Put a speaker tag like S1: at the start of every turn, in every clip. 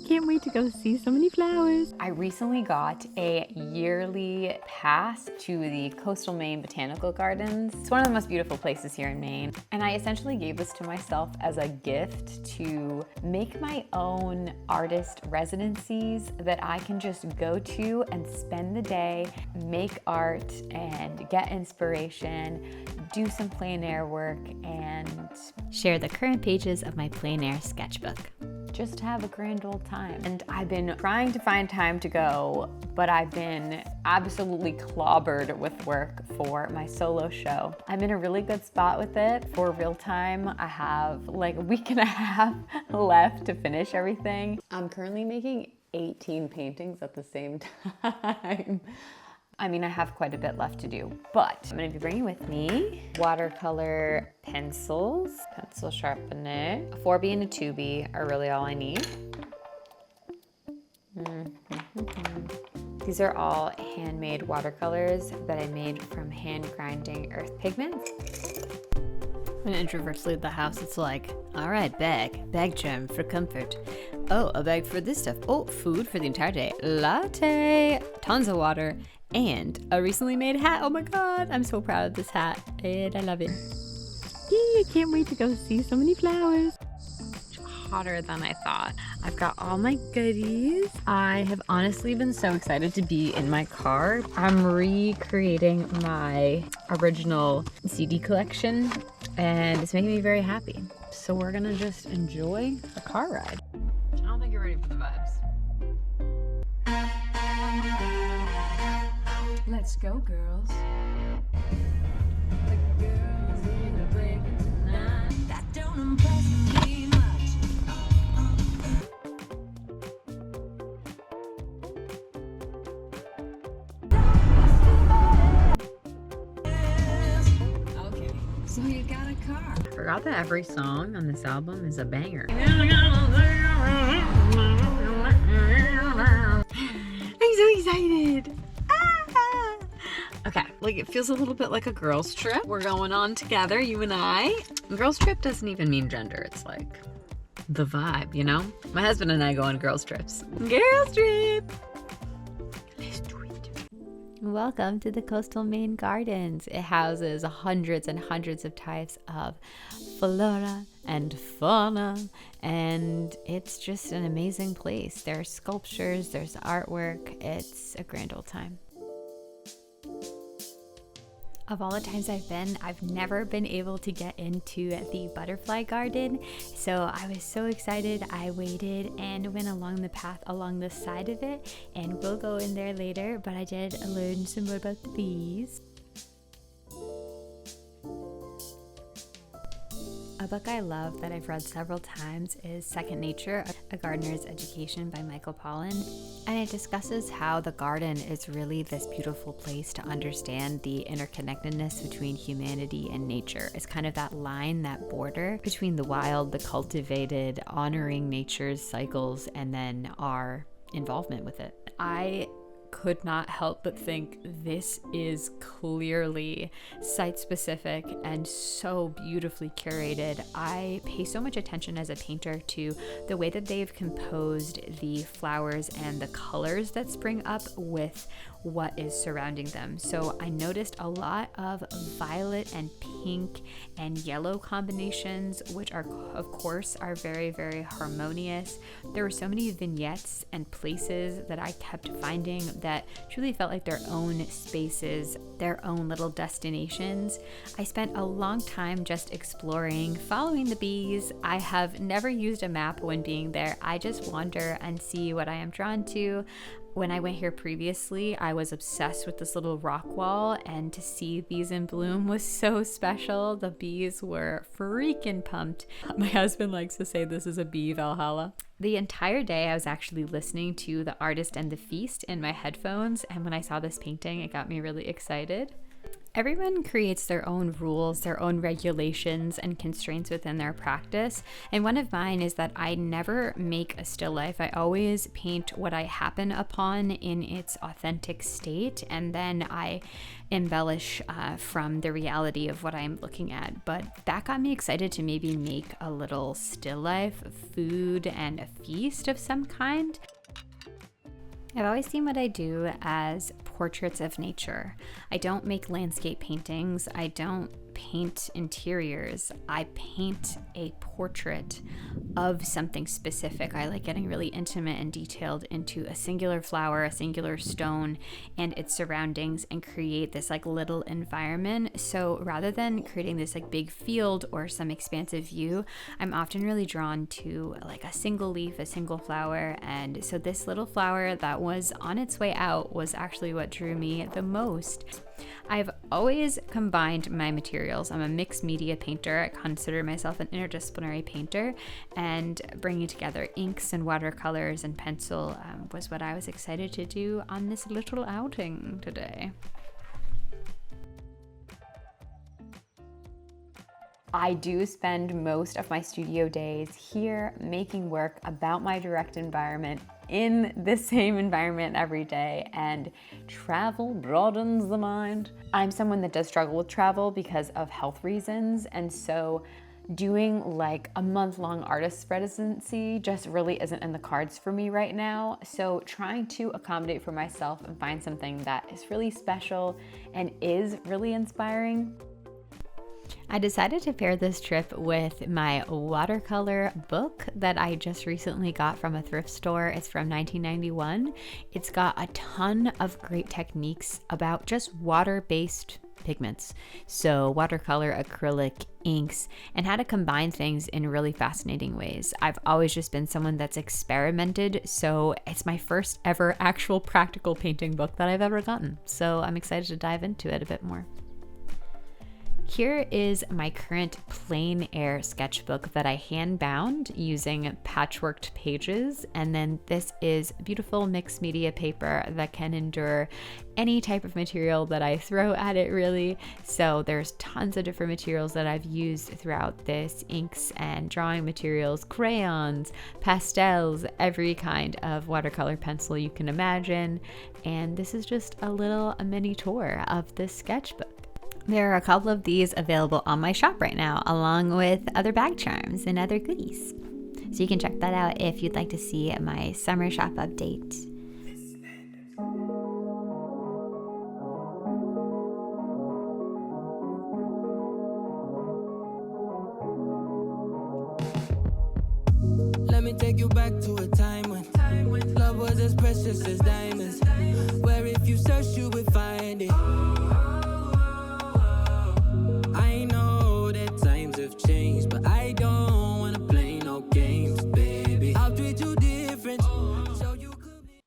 S1: can't wait to go see so many flowers.
S2: I recently got a yearly pass to the coastal Maine botanical gardens. It's one of the most beautiful places here in Maine. And I essentially gave this to myself as a gift to make my own artist residencies that I can just go to and spend the day, make art and get inspiration, do some plein air work, and
S1: share the current pages of my plein air sketchbook.
S2: Just have a grand old time. And I've been trying to find time to go, but I've been absolutely clobbered with work for my solo show. I'm in a really good spot with it for real time. I have like a week and a half left to finish everything. I'm currently making 18 paintings at the same time. I mean, I have quite a bit left to do, but I'm gonna be bringing with me watercolor pencils, pencil sharpener. A 4B and a 2B are really all I need. These are all handmade watercolors that I made from hand grinding earth pigments.
S1: When introverts leave the house, it's like, all right, bag gem for comfort. Oh, a bag for this stuff. Oh, food for the entire day. Latte, tons of water, and a recently made hat. Oh my God, I'm so proud of this hat, and I love it. Yay, I can't wait to go see so many flowers. Hotter than I thought. I've got all my goodies. I have honestly been so excited to be in my car. I'm recreating my original CD collection, and it's making me very happy. So we're gonna just enjoy the car ride. I don't think you're ready for the vibes. Let's go, girls. The girls in the breaking tonight. That don't impress me much. Okay, so you got a car. I forgot that every song on this album is a banger. I'm so excited. Okay, like it feels a little bit like a girls trip. We're going on together, you and I. Girls trip doesn't even mean gender. It's like the vibe, you know? My husband and I go on girls trips. Girls trip. Let's do it. Welcome to the coastal Maine gardens. It houses hundreds and hundreds of types of flora and fauna, and it's just an amazing place. There's sculptures, there's artwork. It's a grand old time. Of all the times I've been, I've never been able to get into the butterfly garden. So I was so excited. I waited and went along the path along the side of it, and we'll go in there later, but I did learn some more about the bees. A book I love that I've read several times is Second Nature, A Gardener's Education by Michael Pollan. And it discusses how the garden is really this beautiful place to understand the interconnectedness between humanity and nature. It's kind of that line, that border between the wild, the cultivated, honoring nature's cycles, and then our involvement with it. I could not help but think this is clearly site-specific and so beautifully curated. I pay so much attention as a painter to the way that they've composed the flowers and the colors that spring up with what is surrounding them. So I noticed a lot of violet and pink and yellow combinations, which are, of course, are very, very harmonious. There were so many vignettes and places that I kept finding that truly felt like their own spaces, their own little destinations. I spent a long time just exploring, following the bees. I have never used a map when being there. I just wander and see what I am drawn to. When I went here previously, I was obsessed with this little rock wall, and to see bees in bloom was so special. The bees were freaking pumped. My husband likes to say this is a bee Valhalla. The entire day I was actually listening to The Artist and the Feast in my headphones, and when I saw this painting, it got me really excited. Everyone creates their own rules, their own regulations and constraints within their practice. And one of mine is that I never make a still life. I always paint what I happen upon in its authentic state, and then I embellish from the reality of what I'm looking at. But that got me excited to maybe make a little still life, food, and a feast of some kind. I've always seen what I do as portraits of nature. I don't make landscape paintings. I don't paint interiors. I paint a portrait of something specific. I like getting really intimate and detailed into a singular flower, a singular stone, and its surroundings, and create this like little environment. So rather than creating this like big field or some expansive view, I'm often really drawn to like a single leaf, a single flower. And so this little flower that was on its way out was actually what drew me the most. I've always combined my materials. I'm a mixed media painter. I consider myself an interdisciplinary painter, and bringing together inks and watercolors and pencil was what I was excited to do on this little outing today.
S2: I do spend most of my studio days here making work about my direct environment in the same environment every day, and travel broadens the mind. I'm someone that does struggle with travel because of health reasons, and so doing like a month-long artist residency just really isn't in the cards for me right now. So trying to accommodate for myself and find something that is really special and is really inspiring.
S1: I decided to pair this trip with my watercolor book that I just recently got from a thrift store. It's from 1991. It's got a ton of great techniques about just water-based pigments. So watercolor, acrylic, inks, and how to combine things in really fascinating ways. I've always just been someone that's experimented, so it's my first ever actual practical painting book that I've ever gotten. So I'm excited to dive into it a bit more. Here is my current Plein sketchbook that I hand bound using patchworked pages. And then this is beautiful mixed media paper that can endure any type of material that I throw at it, really. So there's tons of different materials that I've used throughout this: inks and drawing materials, crayons, pastels, every kind of watercolor pencil you can imagine. And this is just a mini tour of this sketchbook. There are a couple of these available on my shop right now, along with other bag charms and other goodies. So you can check that out if you'd like to see my summer shop update.
S3: Let me take you back to a time when love was as precious as diamonds, where if you search you would find it. I know that times have changed, but I don't wanna play no games, baby. I'll treat you different, so you could be.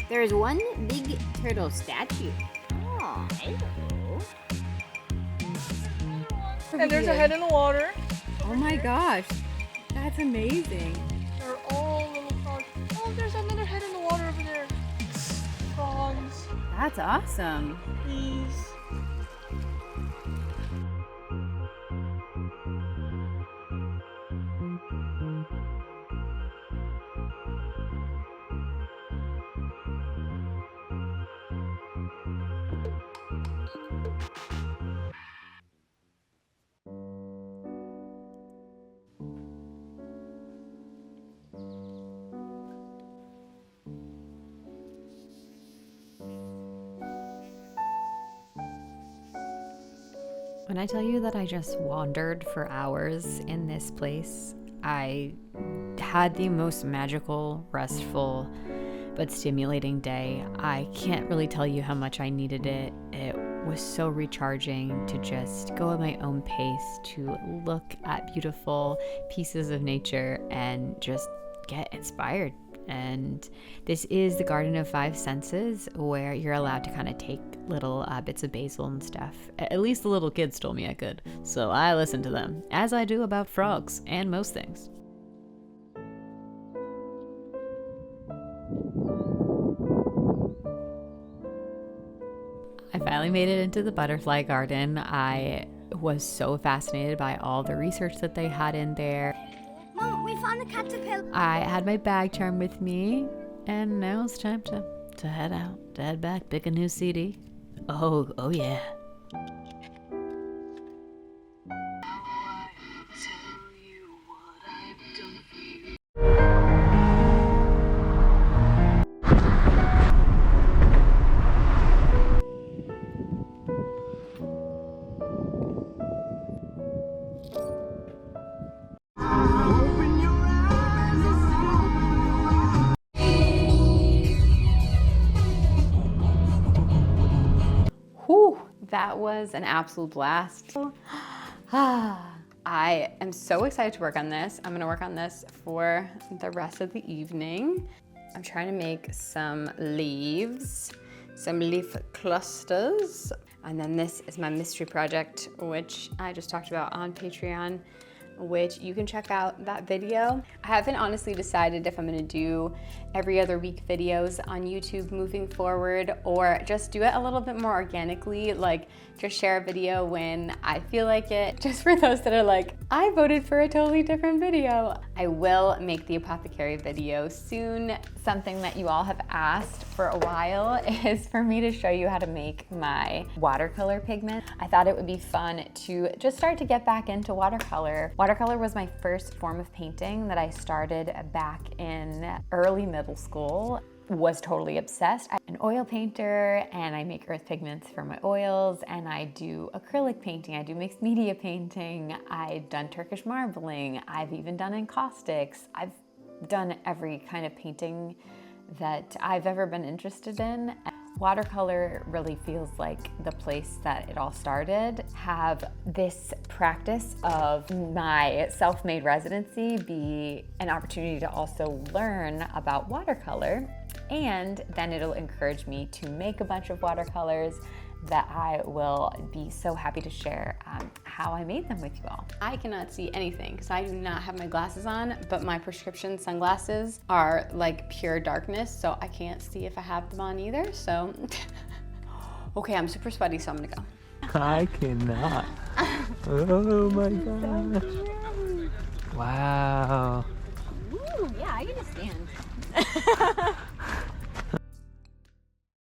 S1: There's one big turtle statue.
S2: Oh.
S4: And there's a head in the water.
S2: Oh my gosh, that's amazing.
S4: They're all little frogs. Oh, there's another head in the water over there. Frogs,
S2: That's awesome.
S4: bees.
S1: When I tell you that I just wandered for hours in this place, I had the most magical, restful, but stimulating day. I can't really tell you how much I needed it. It was so recharging to just go at my own pace, to look at beautiful pieces of nature and just get inspired. And this is the Garden of Five Senses, where you're allowed to kind of take little bits of basil and stuff. At least the little kids told me I could, so I listened to them, as I do about frogs and most things. I finally made it into the butterfly garden. I was so fascinated by all the research that they had in there.
S5: Mom, we found a caterpillar.
S1: I had my bag charm with me, and now it's time to head out, to head back, pick a new CD. Oh yeah.
S2: Whew, that was an absolute blast. I am so excited to work on this. I'm gonna work on this for the rest of the evening. I'm trying to make some leaves, some leaf clusters. And then this is my mystery project, which I just talked about on Patreon, which you can check out that video. I haven't honestly decided if I'm gonna do every other week videos on YouTube moving forward, or just do it a little bit more organically, like just share a video when I feel like it. Just for those that are like, I voted for a totally different video. I will make the apothecary video soon. Something that you all have asked for a while is for me to show you how to make my watercolor pigment. I thought it would be fun to just start to get back into watercolor. Watercolor was my first form of painting that I started back in early middle school. Was totally obsessed. I'm an oil painter and I make earth pigments for my oils, and I do acrylic painting, I do mixed media painting, I've done Turkish marbling, I've even done encaustics. I've done every kind of painting that I've ever been interested in. Watercolor really feels like the place that it all started. Have this practice of my self-made residency be an opportunity to also learn about watercolor, and then it'll encourage me to make a bunch of watercolors that I will be so happy to share how I made them with you all. I cannot see anything because I do not have my glasses on, but my prescription sunglasses are like pure darkness, so I can't see if I have them on either, so. Okay, I'm super sweaty, so I'm gonna go.
S6: I cannot. Oh my gosh. Wow.
S2: Ooh, yeah, I can stand.